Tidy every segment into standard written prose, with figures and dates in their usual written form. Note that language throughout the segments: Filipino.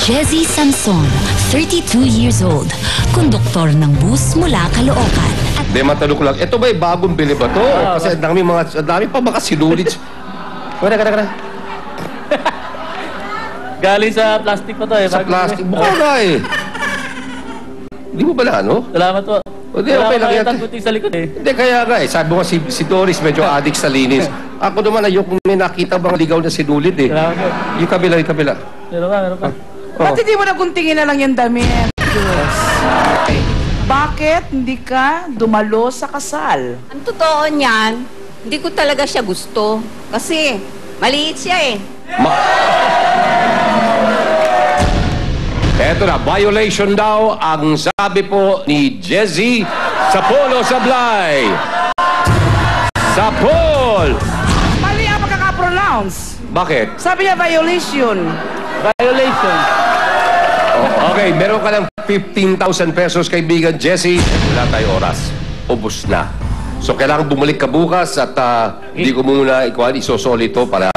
Jezzy Samson, 32 years old, konduktor ng bus mula Caloocan. Hindi, matanong ko lang, ito ba yung bagong bili ba to? Kasi ang dami pa baka sinulit. Kada. Galing sa plastic pa to eh. Sa plastic, bukha nga eh. Hindi mo pala, ano? Salamat po. Hindi, okay lang yan. Tangguting sa likod eh. Hindi, kaya nga eh. Sabi mo si Doris medyo addict sa linis. Ako naman ayoko may nakita bang ligaw na sinulit eh. Salamat po. Yung kabila. Meron ka. Ba't hindi mo naguntingin na lang yung damit? Diyos. Bakit hindi ka dumalo sa kasal? Ang totoo niyan, hindi ko talaga siya gusto. Kasi maliit siya eh. Eto na, violation daw ang sabi po ni Jezzy sa Polo Sablay. Sa Paul! Mali ang pagkakapronounce. Bakit? Sabi niya violation. Violation. Okay, meron ka ng 15,000 pesos, kaibigan Jezzy. Wala tayo oras. Ubus na. So, kailangan bumalik ka bukas at hindi ko muna isosoli ito para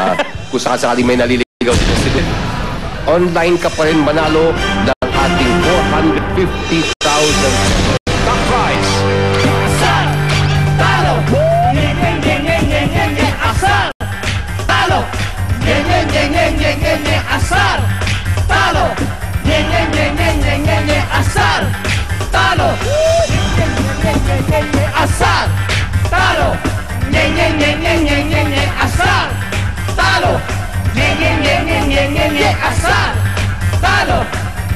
kung sakasakali may naliligaw dito. Online ka pa rin manalo ng ating 450,000 pesos. Top prize! Asar! Talo! Asar! Talo! Asar! Talo! Asar! Talo! Asar! Talo! Asar! Talo! Asar! Talo!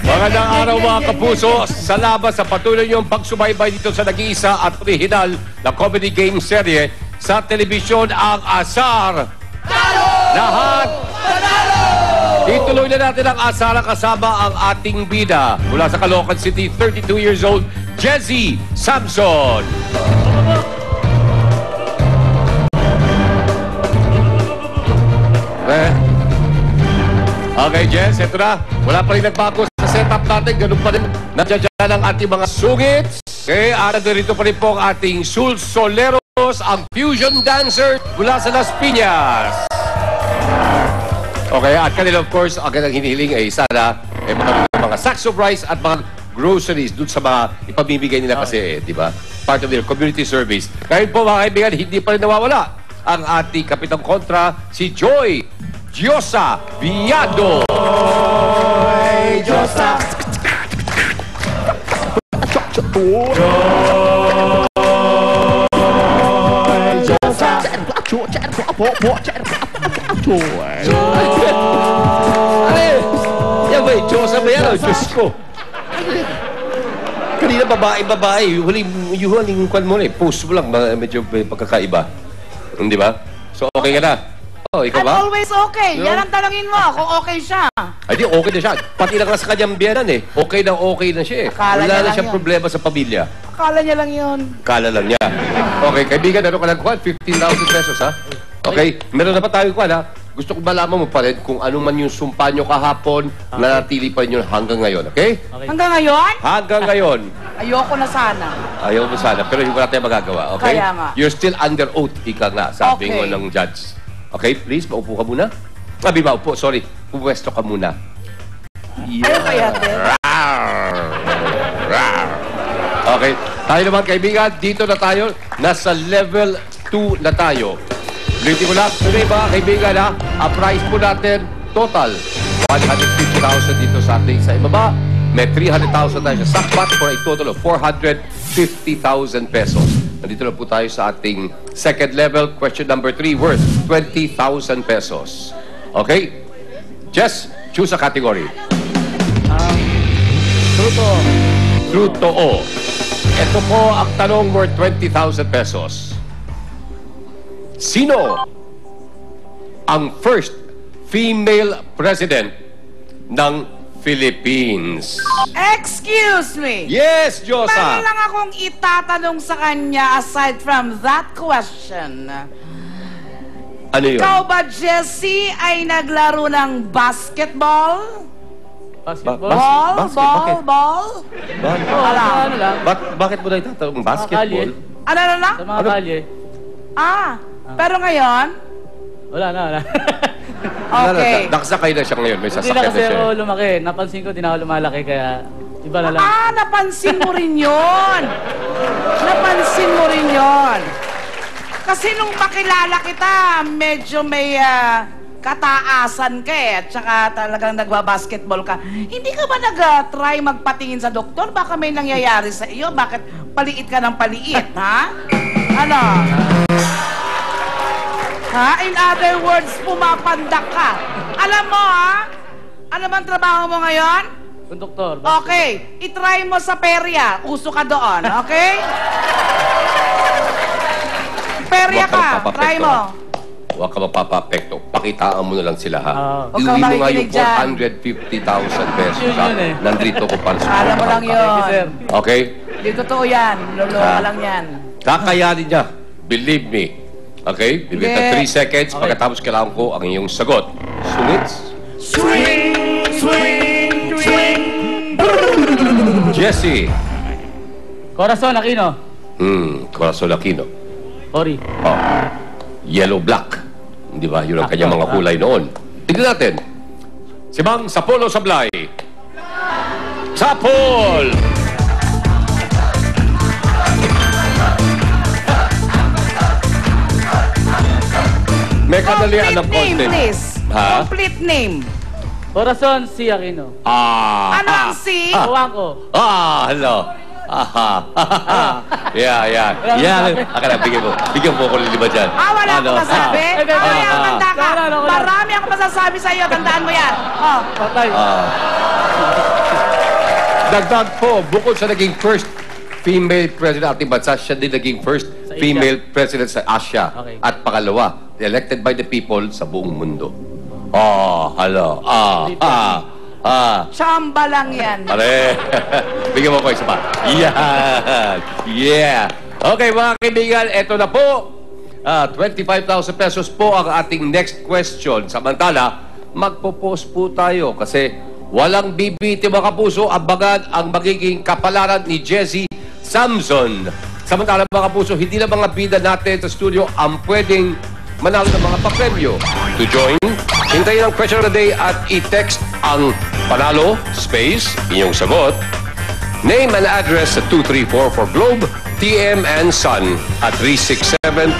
Magandang araw mga kapuso. Salamat sa patuloy niyong pagsubaybay dito sa nag-iisa at original na comedy game serye sa telebisyon, ang Asar. Talo! Lahat! Panalo! Ituloy na natin ang Asara kasama ang ating bida. Mula sa Caloocan City, 32 years old, Jezzy Samson. Okay, Jess, ito na. Wala pa rin nagbago sa setup natin. Ganun pa rin. Nandiyan dyan ang ating mga sungits. Okay, dito pa rin po ang ating Sul Soleros, ang fusion dancer mula sa Las Piñas. Okay, at kanila of course, ang kanilang hinihiling ay sana mga sacks of rice at mga groceries dun sa mga ipamimigay nila kasi, di ba? Part of their community service. Ngayon po mga kaibigan, hindi pa rin nawawala ang ating kapitang kontra, si Joy Diosa Viado. Joy Diosa. Yan ba, Diosa ba yan? Diyos ko. Kanina babae. Huling kwan mo na eh. Post mo lang, medyo pagkakaiba. Hindi ba? So, okay ka na? Oh, ikaw I'm ba? always okay. Yan ang tanongin mo kung okay siya. Ay, di, okay na siya. Pati lang sa kanyang biyanan eh. Okay na siya eh. Akala niya Wala na lang siyang yun. problema sa pamilya. Akala niya lang yun. Kala lang niya. Okay, kaibigan, ano ka lang kwan? 15,000 pesos, ha? Okay, meron na pa tayo kwan, ha? Gusto ko malaman mo pa rin kung ano man yung sumpa nyo kahapon, nanatili pa rin yun hanggang ngayon, okay? Hanggang ngayon? Hanggang ngayon. Ayoko na sana. Ayaw mo sana, pero wala tayong magagawa, okay? Kaya nga. You're still under oath, ika nga, sabi Okay. mo ng judge. Okay, please, maupo ka muna. Sabi maupo, sorry. Pupwesto ka muna. Ayaw kaya, Ted? Okay, tayo naman kaibigan, dito na tayo. Nasa level 2 na tayo. Ulitin ko lang, today ba kaibigan ha? Ang price po natin, total, 150,000 dito sa ating sa ibaba. May 300,000 tayo sa sackpot for a total of 450,000 pesos. Nandito na po tayo sa ating second level, question number 3, worth 20,000 pesos. Okay? Jess, choose a category. True to o. Ito po ang tanong worth 20,000 pesos. Sino ang first female president ng Philippines? Excuse me. Yes, Diyosa. Meron lang akong itatanong sa kanya aside from that question. Ano yun? Ikaw ba, Jessie, ay naglaro ng basketball? Basketball? Ball? Ano lang? Bakit mo na itatanong basketball? Ano na? Sa mga kalye. Pero ngayon? Wala na. Okay. Nakasakay na siya ngayon. May Hindi na sasakyan na kasi siya. ako lumaki. Napansin ko, di na ako lumalaki, kaya iba na lang. Ah, napansin mo rin yun. Napansin mo rin yun. Kasi nung makilala kita, medyo may kataasan ka eh. At saka talagang nagbabasketball ka. Hindi ka ba nag-try magpatingin sa doktor? Baka may nangyayari sa iyo. Bakit paliit ka ng paliit, ha? Ano? Ha? In other words, pumapandak ka. Alam mo, ha? Ano bang trabaho mo ngayon? Konduktor. Okay, itry mo sa perya. Uso ka doon, okay? Perya Huwag kang ka, papapekto, try mo. Huwag ka magpapapekto. Pakitaan mo na lang sila, ha? Huwag kang Iuwi mo nga yung makikinig dyan. 450,000 pesos, Yun ha? yun eh. Nandito ko para sa Alam mo lang Thank you, sir. yun. Okay? Hindi totoo yan. Loloka lang yan. Kakayanin niya. Believe me. Okay? Bibigyan ka Hindi. 3 seconds. Pagkatapos kailangan ko ang iyong sagot. Sungits? Swing, swing, swing. Jesse. Corazon Aquino. Corazon Aquino. Ori. Oh. Yellow black. Di ba? Yun ang kanyang mga kulay noon. Tignan natin. Si Mang Sapolo Sablay. Sapol! May kanalian ng Complete name, konti. please. Ha? Complete name. Corazon C. Aquino. Ano ang si? Tuwang ko. Hello. Yeah. Akala, bigyan mo ko lima dyan. Wala akong masabi? Mamaya, tanda ka. Wala. Marami akong masasabi sa iyo. Tandaan mo yan. Oh. Patay. Dagdag po, bukod sa naging first female president ating bansa, siya din naging first Sa Asia. female president sa Asia. Okay. At pangalawa, elected by the people sa buong mundo. Hello. Chamba lang yan. Pare, bigyan mo ko isa pa. Yeah. Okay, mga kaibigan, eto na po. 25,000 pesos po ang ating next question. Samantala, magpo-post po tayo kasi walang bibiti mga kapuso ang magiging kapalaran ni Jesse Samson. Samantala mga kapuso, hindi na mga bida natin sa studio ang pwedeng manalo ng mga papremyo. To join, hintayin ang question of the day at i-text ang panalo, space, inyong sagot, name and address sa 234 for Globe, TM and Sun at 367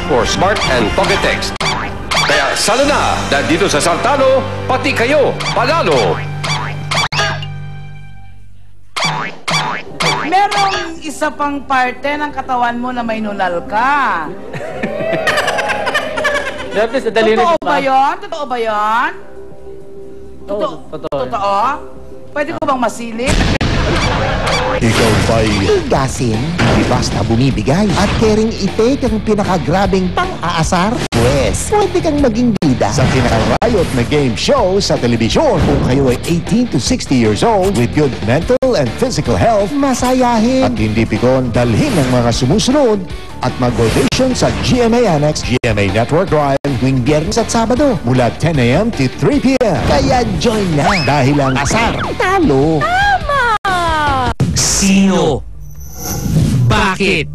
for Smart and Pocket Text. Kaya sana na, dahil dito sa Saltano, pati kayo, panalo! Merong isa pang parte ng katawan mo na may nunal ka. Siyempre, sa daliri Totoo ko ba yun? Totoo ba yun? Totoo. Totoo? Pwede ko bang masilip? Ikaw ba'y higasin? Di basta bumibigay at caring i-take ang pinakagrabing pang-aasar? Pwes, pwede kang maging bida sa kinaka-riot na game show sa telebisyon. Kung kayo ay 18 to 60 years old with good mental and physical health, masayahin at hindi pikon, dalhin ang mga sumusunod at mag-audition sa GMA Annex, GMA Network Drive tuwing Biyernes at Sabado mula 10 a.m. to 3 p.m. Kaya join na dahil ang asar, talo. Sino? Bakit?